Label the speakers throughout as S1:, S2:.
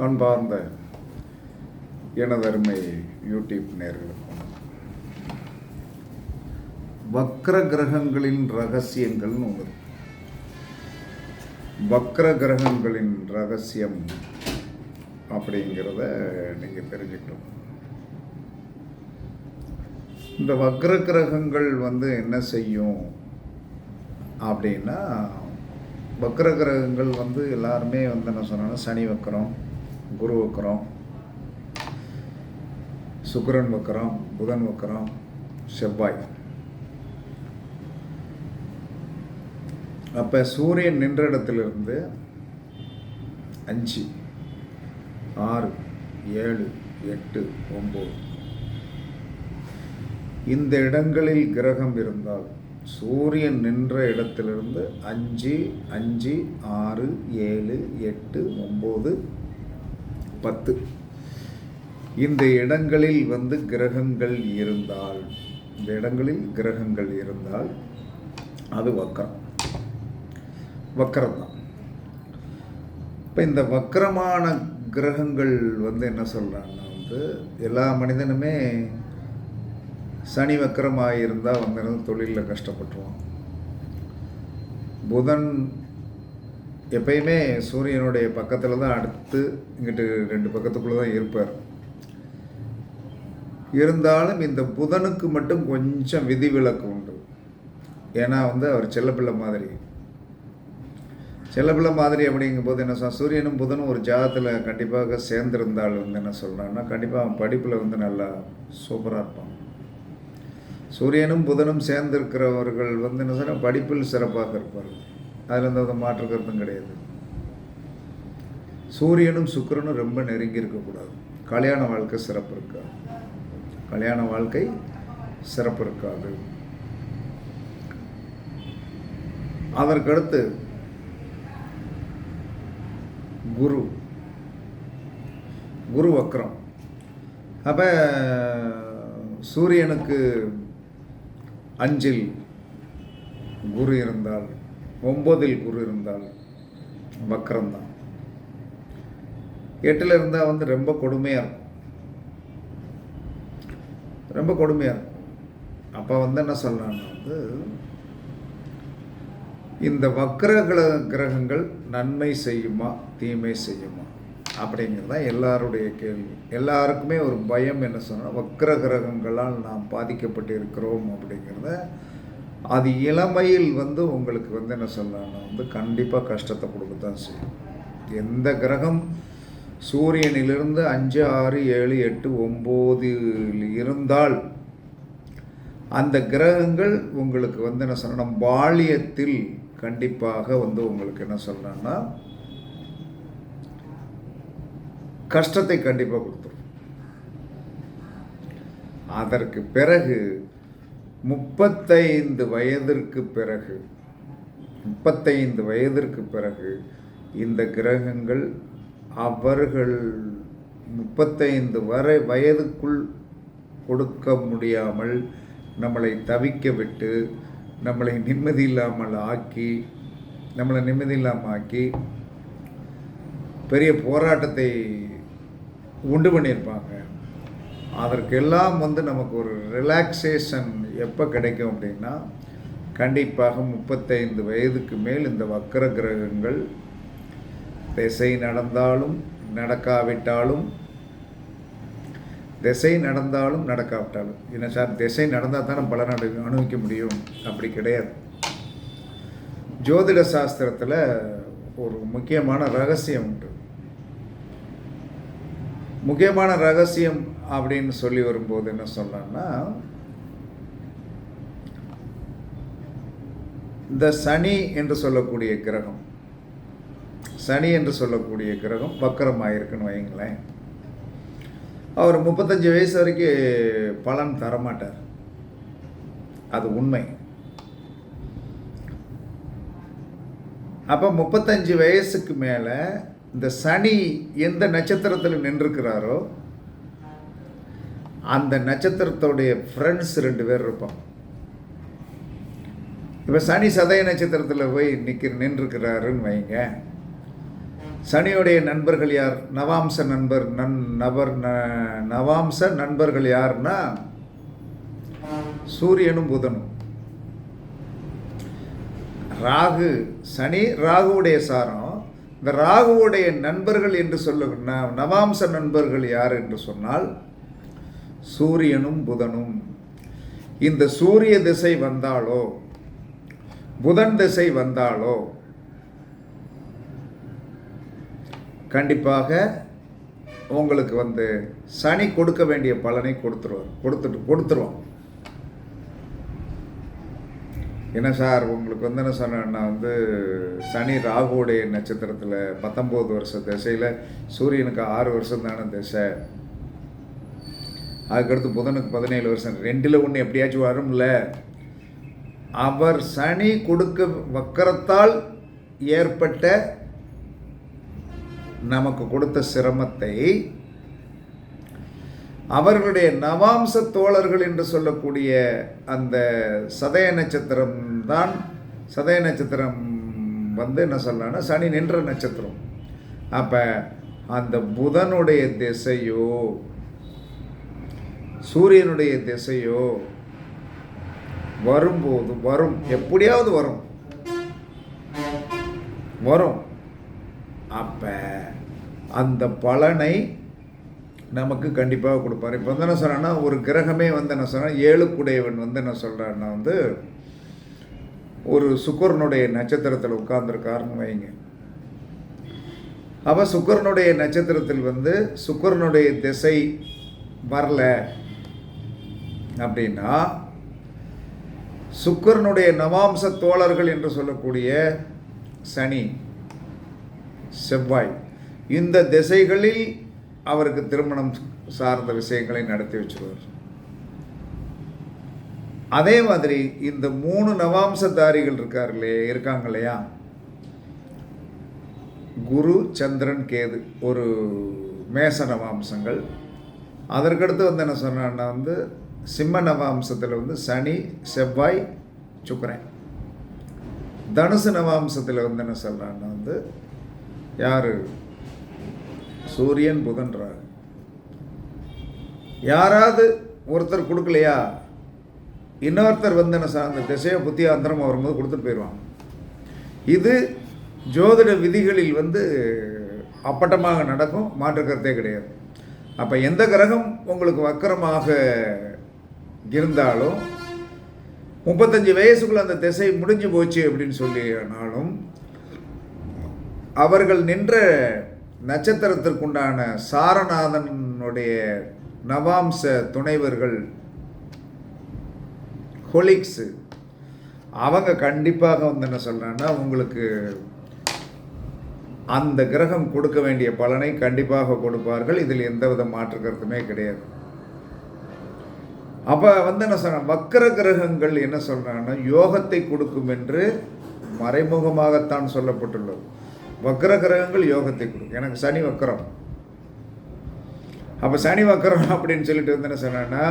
S1: அன்பார்ந்த எனதருமை யூடியூப் நேயர்களுக்கும் வக்ர கிரகங்களின் ரகசியங்கள்னு ஒன்று. வக்ர கிரகங்களின் ரகசியம் அப்படிங்கிறத நீங்கள் தெரிஞ்சுக்கணும். இந்த வக்ர கிரகங்கள் என்ன செய்யும் அப்படின்னா, வக்ர கிரகங்கள் எல்லாருமே என்ன சொன்னாலும் சனி வக்கரம், குரு வக்கரம், சுக்கிரன் வக்கரம், புதன் வக்கரம், செவ்வாய். அப்போ சூரியன் நின்ற இடத்திலிருந்து 5, 6, 7, 8, 9 இந்த இடங்களில் கிரகம் இருந்தால், சூரியன் நின்ற இடத்திலிருந்து 5, 5, 6, 7, 8, 9, 10 இந்த இடங்களில் கிரகங்கள் இருந்தால், இந்த இடங்களில் கிரகங்கள் இருந்தால் அது வக்கரம்தான். இப்போ இந்த வக்கரமான கிரகங்கள் என்ன சொல்கிறாங்கன்னா, எல்லா மனிதனுமே சனி வக்கரமாக இருந்தால் தொழிலில் கஷ்டப்பட்டுருவான். புதன் எப்பயுமே சூரியனுடைய பக்கத்தில் தான், அடுத்து இங்கிட்டு 2 பக்கத்துக்குள்ளே தான் இருப்பார். இருந்தாலும் இந்த புதனுக்கு மட்டும் கொஞ்சம் விதிவிலக்கு உண்டு. ஏன்னா அவர் செல்லப்பிள்ளை மாதிரி அப்படிங்கும்போது என்ன சொல்ல, சூரியனும் புதனும் ஒரு ஜாதத்தில் கண்டிப்பாக சேர்ந்திருந்தால் என்ன சொல்கிறான்னா, கண்டிப்பாக அவன் படிப்பில் நல்லா சூப்பராக இருப்பான். சூரியனும் புதனும் சேர்ந்திருக்கிறவர்கள் என்ன சொன்னால் படிப்பில் சிறப்பாக இருப்பார்கள். அதில் எந்த மாற்று கருத்தும் கிடையாது. சூரியனும் சுக்கிரனும் ரொம்ப நெருங்கி இருக்கக்கூடாது. கல்யாண வாழ்க்கை சிறப்பு இருக்காது. அதற்கடுத்து குரு வக்ரம். அப்போ சூரியனுக்கு 5 குரு இருந்தால், 9 குரு இருந்தால் வக்ரம்தான். 8 இருந்தால் ரொம்ப கொடுமையாக இருக்கும். அப்போ என்ன சொல்லலாம்னா, இந்த வக்ர கிரகங்கள் நன்மை செய்யுமா தீமை செய்யுமா அப்படிங்கிறது தான் எல்லாருடைய கேள்வி. எல்லாருக்குமே ஒரு பயம். என்ன சொன்னால், வக்ர கிரகங்களால் நாம் பாதிக்கப்பட்டு இருக்கிறோம் அப்படிங்கிறத, அது இளமையில் உங்களுக்கு என்ன சொல்லலாம்னா கண்டிப்பாக கஷ்டத்தை கொடுக்கத்தான் செய்யும். எந்த கிரகம் சூரியனிலிருந்து 5, 6, 7, 8, 9 இருந்தால் அந்த கிரகங்கள் உங்களுக்கு என்ன சொல்லணும், பாலியத்தில் கண்டிப்பாக உங்களுக்கு என்ன சொல்லணும்னா கஷ்டத்தை கண்டிப்பாக கொடுத்துரும். அதற்கு பிறகு 35 வயதிற்கு பிறகு இந்த கிரகங்கள் அவர்கள் 35 வயதுக்குள் கொடுக்க முடியாமல் நம்மளை தவிக்க விட்டு, நம்மளை நிம்மதி இல்லாமல் ஆக்கி பெரிய போராட்டத்தை உண்டு பண்ணியிருப்பாங்க. அதற்கெல்லாம் நமக்கு ஒரு ரிலாக்ஸேஷன் எப்போ கிடைக்கும் அப்படின்னா, கண்டிப்பாக 35 வயதுக்கு மேல் இந்த வக்ர கிரகங்கள் திசை நடந்தாலும் நடக்காவிட்டாலும் என்ன சார், திசை நடந்தால் தான் பலன் அனுபவிக்க முடியும் அப்படி கிடையாது. ஜோதிட சாஸ்திரத்தில் ஒரு முக்கியமான ரகசியம் உண்டு. முக்கியமான ரகசியம் அப்படின்னு சொல்லி வரும்போது என்ன சொல்லலாம்னா, இந்த சனி என்று சொல்லக்கூடிய கிரகம் வக்கரமாயிருக்குன்னு வைங்களேன். அவர் 35 வயசு வரைக்கும் பலன் தரமாட்டார். அது உண்மை. அப்போ 35 வயசுக்கு மேலே இந்த சனி எந்த நட்சத்திரத்தில் நின்றுக்கிறாரோ அந்த நட்சத்திரத்துடைய ஃப்ரெண்ட்ஸ் 2 பேர் இருப்பாங்க. இப்போ சனி சதய நட்சத்திரத்தில் போய் நின்றுக்கிறாருன்னு வைங்க. சனியுடைய நண்பர்கள் யார்? நவாம்ச நண்பர்கள் யாருன்னா சூரியனும் புதனும். ராகு, சனி ராகுவுடைய சாரம். இந்த ராகுவுடைய நண்பர்கள் என்று சொல்ல நவாம்ச நண்பர்கள் யார் என்று சொன்னால் சூரியனும் புதனும். இந்த சூரிய திசை வந்தாலோ புதன் திசை வந்தாலோ கண்டிப்பாக உங்களுக்கு சனி கொடுக்க வேண்டிய பலனை கொடுத்துருவோம். என்ன சார் உங்களுக்கு என்ன சொன்னேன்னா சனி ராகுவுடைய நட்சத்திரத்தில் 19 வருஷ திசையில் சூரியனுக்கு 6 வருஷம் தானே திசை, அதுக்கடுத்து புதனுக்கு 17 வருஷம், 2ல் 1 எப்படியாச்சும் வரும்ல. அவர் சனி கொடுக்க வக்கரத்தால் ஏற்பட்ட நமக்கு கொடுத்த சிரமத்தை அவர்களுடைய நவாம்ச தோழர்கள் என்று சொல்லக்கூடிய அந்த சதய நட்சத்திரம் தான். சதய நட்சத்திரம் என்ன சொல்லலாம்னா சனி நின்ற நட்சத்திரம். அப்போ அந்த புதனுடைய திசையோ சூரியனுடைய திசையோ வரும்போது எப்படியாவது வரும். அப்போ அந்த பலனை நமக்கு கண்டிப்பாக கொடுப்பார். இப்போ என்ன சொல்கிறேன்னா ஒரு கிரகமே என்ன சொல்கிறேன் 7குடையவன் என்ன சொல்கிறான்னா ஒரு சுக்கிரனுடைய நட்சத்திரத்தில் உட்கார்ந்துருக்காருன்னு வைங்க. அப்போ சுக்கிரனுடைய நட்சத்திரத்தில் சுக்கிரனுடைய திசை வரல அப்படின்னா சுக்கிரனுடைய நவாம்ச தோழர்கள் என்று சொல்லக்கூடிய சனி செவ்வாய் இந்த திசைகளில் அவருக்கு திருமணம் சார்ந்த விஷயங்களை நடத்தி வச்சுருவார். அதே மாதிரி இந்த 3 நவாம்சதாரிகள் இருக்காங்க இல்லையா, குரு சந்திரன் கேது ஒரு மேச நவாம்சங்கள். அதற்கடுத்து என்ன சொன்னான்னா சிம்ம நவாம்சத்தில் சனி செவ்வாய் சுக்கிரன். தனுசு நவாம்சத்தில் என்ன சொல்கிறான்னா யார்? சூரியன் புதன் ராகு. யாராவது ஒருத்தர் கொடுக்கலையா இன்னொருத்தர் என்ன அந்த திசையை புத்தி அந்தரமாக வரும்போது கொடுத்துட்டு போயிடுவாங்க. இது ஜோதிட விதிகளில் அப்பட்டமாக நடக்கும், மாற்றுக்கருத்தே கிடையாது. அப்போ எந்த கிரகம் உங்களுக்கு வக்கரமாக இருந்தாலும் 35 வயசுக்குள்ள அந்த திசை முடிஞ்சு போச்சு அப்படின்னு சொல்லினாலும் அவர்கள் நின்ற நட்சத்திரத்திற்குண்டான சாரநாதனுடைய நவாம்ச துணைவர்கள் கொலீக்ஸு அவங்க கண்டிப்பாக என்ன சொல்கிறாங்கன்னா உங்களுக்கு அந்த கிரகம் கொடுக்க வேண்டிய பலனை கண்டிப்பாக கொடுப்பார்கள். இதில் எந்தவித மாற்று கருத்துமே கிடையாது. அப்போ என்ன சொல்கிறாங்க வக்கர கிரகங்கள் என்ன சொல்கிறாங்கன்னா யோகத்தை கொடுக்கும் என்று மறைமுகமாகத்தான் சொல்லப்பட்டுள்ளது. வக்கர கிரகங்கள் யோகத்தை கொடுக்கும். எனக்கு சனி வக்கரம். அப்போ சனி வக்கரம் அப்படின்னு சொல்லிட்டு என்ன சொன்னேன்னா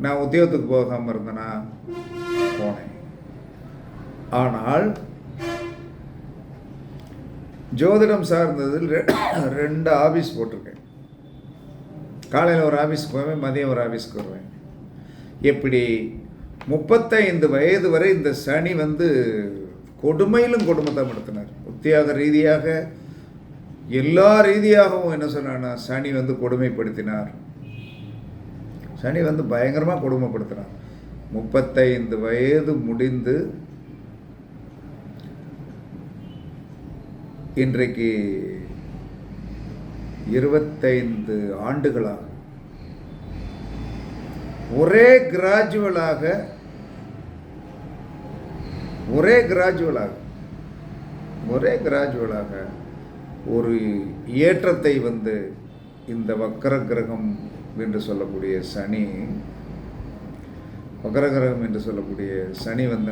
S1: நான் உத்தியோகத்துக்கு போகாமல் இருந்தேன்னா போனேன். ஆனால் ஜோதிடம் சார்ந்ததில் 2 ஆஃபீஸ் போட்டிருக்கேன். காலையில் ஒரு ஆஃபீஸ்க்கு போவேன், மதியம் ஒரு ஆஃபீஸ்க்கு வருவேன். எப்படி 35 வயது வரை இந்த சனி கொடுமையிலும் கொடுமைத்தான் நடத்தினார். உத்தியோக ரீதியாக எல்லா ரீதியாகவும் என்ன சொன்னான்னா சனி கொடுமைப்படுத்தினார். சனி பயங்கரமாக கொடுமைப்படுத்தினார். 35 வயது முடிந்து இன்றைக்கு 25 ஆண்டுகளாக ஒரே கிராஜுவலாக ஒரு ஏற்றத்தை இந்த வக்கர கிரகம் என்று சொல்லக்கூடிய சனி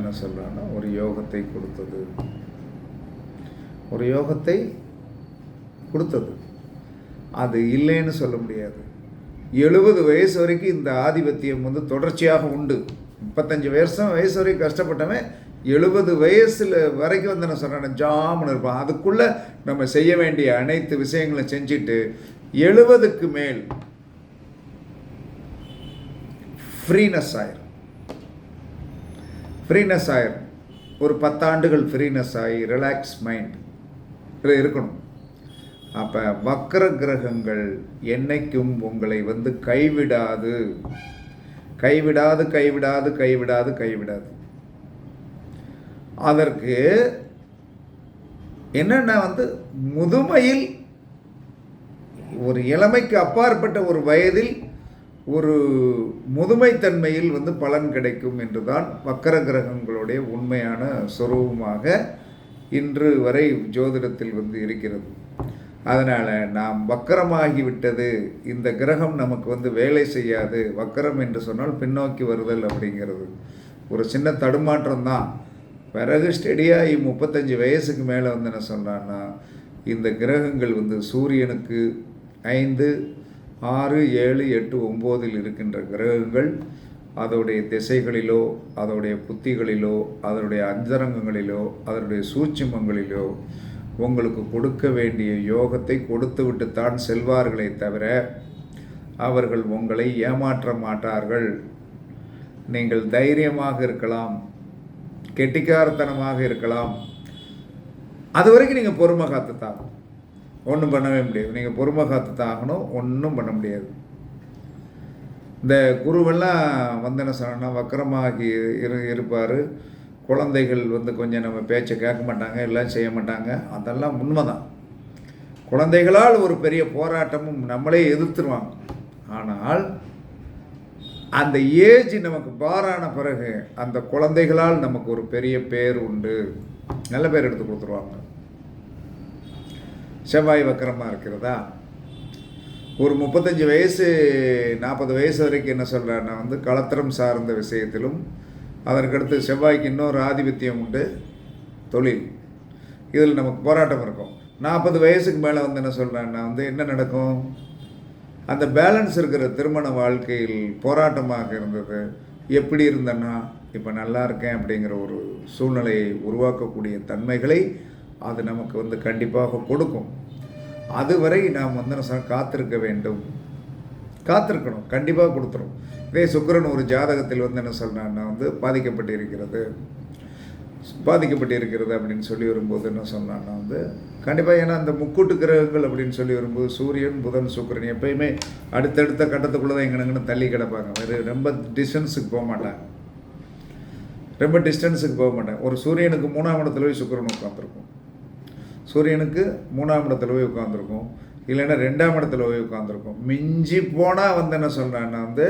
S1: என்ன சொல்றான்னா ஒரு யோகத்தை கொடுத்தது. அது இல்லைன்னு சொல்ல முடியாது. 70 வயசு வரைக்கும் இந்த ஆதிபத்தியம் தொடர்ச்சியாக உண்டு. 35 வயசு வரைக்கும் கஷ்டப்பட்டவன் 70 வயசில் வரைக்கும் வந்து நான் சொல்கிறேன் ஜாமுன்னு இருப்பான். அதுக்குள்ளே நம்ம செய்ய வேண்டிய அனைத்து விஷயங்களும் செஞ்சுட்டு 70க்கு மேல் ஃப்ரீனஸ் ஆயிரும். ஒரு 10 ஆண்டுகள் ஃப்ரீனஸ் ஆகி ரிலாக்ஸ் மைண்ட் இருக்கணும். அப்போ வக்ர கிரகங்கள் என்னைக்கும் உங்களை வந்து கைவிடாது. அதற்கு என்னன்னா வந்து முதுமையில் ஒரு இளமைக்கு அப்பாற்பட்ட ஒரு வயதில் ஒரு முதுமைத்தன்மையில் வந்து பலன் கிடைக்கும் என்றுதான் வக்கர கிரகங்களுடைய உண்மையான சொரூபமாக இன்று வரை ஜோதிடத்தில் வந்து இருக்கிறது. அதனால் நாம் வக்கரமாகிவிட்டது, இந்த கிரகம் நமக்கு வந்து வேலை செய்யாது. வக்கரம் என்று சொன்னால் பின்னோக்கி வருதல் அப்படிங்கிறது ஒரு சின்ன தடுமாற்றம் தான். பிறகு ஸ்டெடியாகி 35 வயசுக்கு மேலே வந்து என்ன சொல்கிறான்னா, இந்த கிரகங்கள் வந்து சூரியனுக்கு 5, 6, 7, 8, 9 இருக்கின்ற கிரகங்கள் அதோடைய திசைகளிலோ அதோடைய புத்திகளிலோ அதனுடைய அந்தரங்கங்களிலோ அதனுடைய சூட்சுமங்களிலோ உங்களுக்கு கொடுக்க வேண்டிய யோகத்தை கொடுத்து விட்டுத்தான் செல்வார்களே தவிர அவர்கள் உங்களை ஏமாற்ற மாட்டார்கள். நீங்கள் தைரியமாக இருக்கலாம், கெட்டிக்காரத்தனமாக இருக்கலாம், அது வரைக்கும் நீங்கள் பொறுமை காத்து தாகணும். ஒன்றும் பண்ணவே முடியாது. நீங்கள் பொறுமை காத்து தாகணும், ஒன்றும் பண்ண முடியாது. இந்த குருவெல்லாம் வந்து என்ன சொன்னா வக்கரமாகி இருப்பார். குழந்தைகள் வந்து கொஞ்சம் நம்ம பேச்சை கேட்க மாட்டாங்க, எல்லாம் செய்ய மாட்டாங்க. அதெல்லாம் உண்மைதான். குழந்தைகளால் ஒரு பெரிய போராட்டமும் நம்மளே எதிர்த்துருவாங்க. ஆனால் அந்த ஏஜ் நமக்கு பாரான பிறகு அந்த குழந்தைகளால் நமக்கு ஒரு பெரிய பேர் உண்டு, நல்ல பேர் எடுத்து கொடுத்துருவாங்க. செவ்வாய் வக்கரமாக இருக்கிறதா, ஒரு 35 வயசு 40 வயசு வரைக்கும் என்ன சொல்கிறேன்னா வந்து களத்திரம் சார்ந்த விஷயத்திலும், அதற்கடுத்து செவ்வாய்க்கு இன்னொரு ஆதிபத்தியம் உண்டு, தொழில். இதில் நமக்கு போராட்டம் இருக்கும். 40 வயசுக்கு மேலே வந்து என்ன சொல்கிறேன்னா வந்து என்ன நடக்கும், அந்த பேலன்ஸ் இருக்கிற திருமண வாழ்க்கையில் போராட்டமாக இருந்தது. எப்படி இருந்தேன்னா இப்போ நல்லா இருக்கேன் அப்படிங்கிற ஒரு சூழ்நிலையை உருவாக்கக்கூடிய தன்மைகளை அது நமக்கு வந்து கண்டிப்பாக கொடுக்கும். அதுவரை நாம் வந்து காத்திருக்க வேண்டும், காத்திருக்கணும், கண்டிப்பாக கொடுத்துரும். இதே சுக்கிரன் ஒரு ஜாதகத்தில் வந்து என்ன சொல்கிறான்னா வந்து பாதிக்கப்பட்டிருக்கிறது அப்படின்னு சொல்லி வரும்போது என்ன சொன்னான்னா வந்து கண்டிப்பாக, ஏன்னா அந்த முக்கூட்டு கிரகங்கள் அப்படின்னு சொல்லி வரும்போது சூரியன், புதன், சுக்கிரன் எப்பயுமே அடுத்தடுத்த கட்டத்துக்குள்ளே தான் எங்கன்னு தள்ளி கிடப்பாங்க. வேறு ரொம்ப டிஸ்டன்ஸுக்கு போக மாட்டாங்க. ஒரு சூரியனுக்கு 3ஆம் இடத்துல போய் சுக்கிரன் உட்காந்துருக்கும், சூரியனுக்கு 3ஆம் இடத்துல போய் உட்காந்துருக்கும், இல்லைன்னா 2ஆம் இடத்துல போய் உட்காந்துருக்கும். மிஞ்சி போனால் வந்து என்ன சொல்கிறான்னா வந்து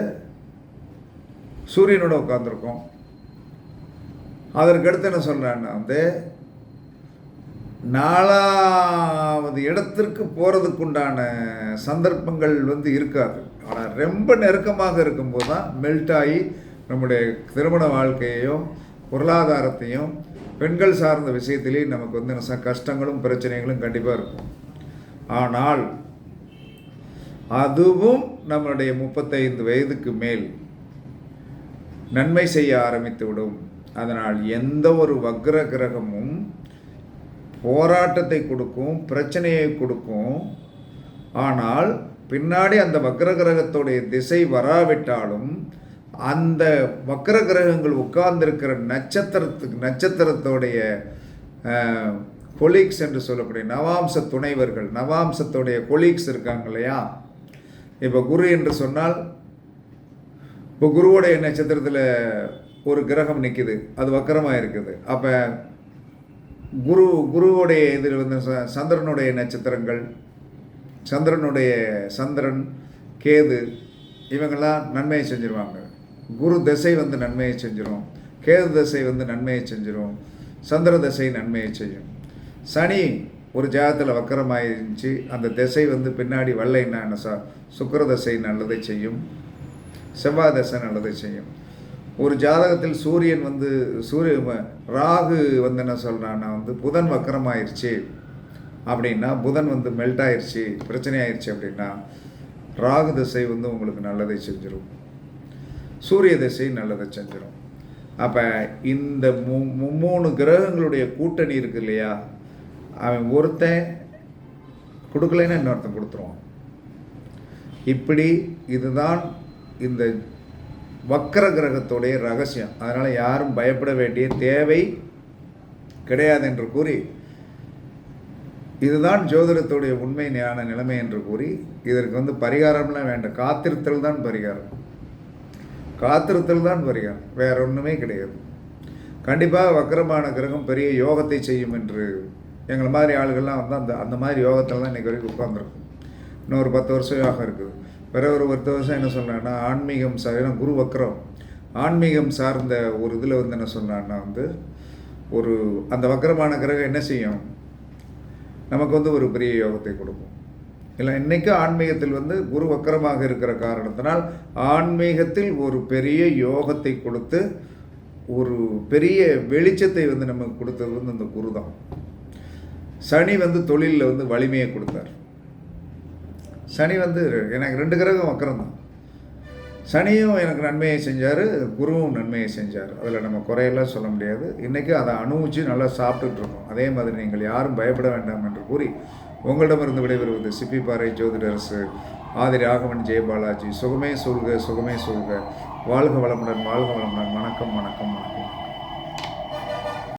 S1: சூரியனோட உட்காந்துருக்கும். அதற்கடுத்து என்ன சொல்கிறான்னா வந்து 4ஆவது இடத்திற்கு போகிறதுக்குண்டான சந்தர்ப்பங்கள் வந்து இருக்காது. ஆனால் ரொம்ப நெருக்கமாக இருக்கும்போது தான் மெல்ட் ஆகி நம்முடைய திருமண வாழ்க்கையையும் பொருளாதாரத்தையும் பெண்கள் சார்ந்த விஷயத்திலேயும் நமக்கு வந்து கஷ்டங்களும் பிரச்சனைகளும் கண்டிப்பாக இருக்கும். ஆனால் அதுவும் நம்மளுடைய 35 வயதுக்கு மேல் நன்மை செய்ய ஆரம்பித்து விடும். அதனால் எந்த ஒரு வக்ர கிரகமும் போராட்டத்தை கொடுக்கும், பிரச்சனையை கொடுக்கும். ஆனால் பின்னாடி அந்த வக்ர கிரகத்துடைய திசை வராவிட்டாலும் அந்த வக்ர கிரகங்கள் உட்கார்ந்திருக்கிற நட்சத்திரத்தோடைய கொலீக்ஸ் என்று சொல்லக்கூடிய நவாம்ச துணைவர்கள், நவாம்சத்துடைய கொலீக்ஸ் இருக்காங்க இல்லையா. இப்போ குரு என்று சொன்னால், இப்போ குருவுடைய நட்சத்திரத்தில் ஒரு கிரகம் நிற்குது, அது வக்கரமாக இருக்குது. அப்போ குருவுடைய இதில் வந்து சந்திரனுடைய நட்சத்திரங்கள், சந்திரன், கேது இவங்கெல்லாம் நன்மையை செஞ்சிருவாங்க. குரு திசை வந்து நன்மையை செஞ்சிடும், கேது திசை வந்து நன்மையை செஞ்சிடும், சந்திர திசை நன்மையை செய்யும். சனி ஒரு ஜாதகத்தில் வக்கரமாயிருந்துச்சு, அந்த திசை வந்து பின்னாடி வரலைன்னா என்ன சுக்கிர திசை நல்லதை செய்யும், செவ்வாய் திசை நல்லதை செய்யும். ஒரு ஜாதகத்தில் சூரியன் வந்து ராகு வந்து என்ன சொல்கிறான்னா வந்து புதன் வக்கரமாயிருச்சு அப்படின்னா, புதன் வந்து மெல்ட் ஆயிடுச்சு, பிரச்சனை ஆயிடுச்சு அப்படின்னா ராகு திசை வந்து உங்களுக்கு நல்லதை செஞ்சிடும், சூரிய திசை நல்லதை செஞ்சிடும். அப்போ இந்த மும்மூணு கிரகங்களுடைய கூட்டணி இருக்கு இல்லையா, அவன் ஒருத்தன் கொடுக்கலைன்னா இன்னொருத்தன் கொடுத்துருவான். இப்படி இதுதான் இந்த வக்கர கிரகத்துடைய ரகசியம். அதனால் யாரும் பயப்பட வேண்டிய தேவை கிடையாது என்று கூறி, இதுதான் ஜோதிடத்துடைய உண்மை ஞான நிலைமை என்று கூறி, இதற்கு பரிகாரம்லாம் வேண்டாம், காத்திருத்தல் தான் பரிகாரம். காத்திருத்தல் தான் பரிகாரம், வேற ஒன்றுமே கிடையாது. கண்டிப்பாக வக்கரமான கிரகம் பெரிய யோகத்தை செய்யும் என்று எங்களை மாதிரி ஆளுகள்லாம் அந்த மாதிரி யோகத்தில் தான் இன்றைக்கி வரைக்கும் உட்காந்துருக்கும். இன்னும் ஒரு 10 வருஷம் யோகம் இருக்குது. பிறகு ஒரு 10 வருஷம் என்ன சொன்னான்னா ஆன்மீகம் ஏன்னா குரு வக்கரம் ஆன்மீகம் சார்ந்த ஒரு இதில் என்ன சொன்னான்னா ஒரு அந்த வக்கரமான கிரகம் என்ன செய்யும், நமக்கு ஒரு பெரிய யோகத்தை கொடுக்கும். இல்லை இன்றைக்கும் ஆன்மீகத்தில் குரு வக்கரமாக இருக்கிற காரணத்தினால் ஆன்மீகத்தில் ஒரு பெரிய யோகத்தை கொடுத்து ஒரு பெரிய வெளிச்சத்தை நமக்கு கொடுத்தது அந்த குரு தான். சனி தொழிலில் வலிமையை கொடுத்தார். சனி எனக்கு 2 கிரகம் வக்கரம் தான். சனியும் எனக்கு நன்மையை செஞ்சார், குருவும் நன்மையை செஞ்சார். அதில் நம்ம குறையெல்லாம் சொல்ல முடியாது. இன்றைக்கி அதை அனுபவித்து நல்லா சாப்பிட்டுட்ருக்கோம். அதே மாதிரி நீங்கள் யாரும் பயப்பட வேண்டாம் என்று கூறி உங்களிடமிருந்து விடைபெறுவது சிப்பிப்பாறை ஜோதிடரசு ஆதி ராகவன் ஜெயபாலாஜி. சுகமே சொல்க சுகமே சொல்க. வாழ்க வளமுடன் வாழ்க வளமுடன். வணக்கம் வணக்கம் வணக்கம்.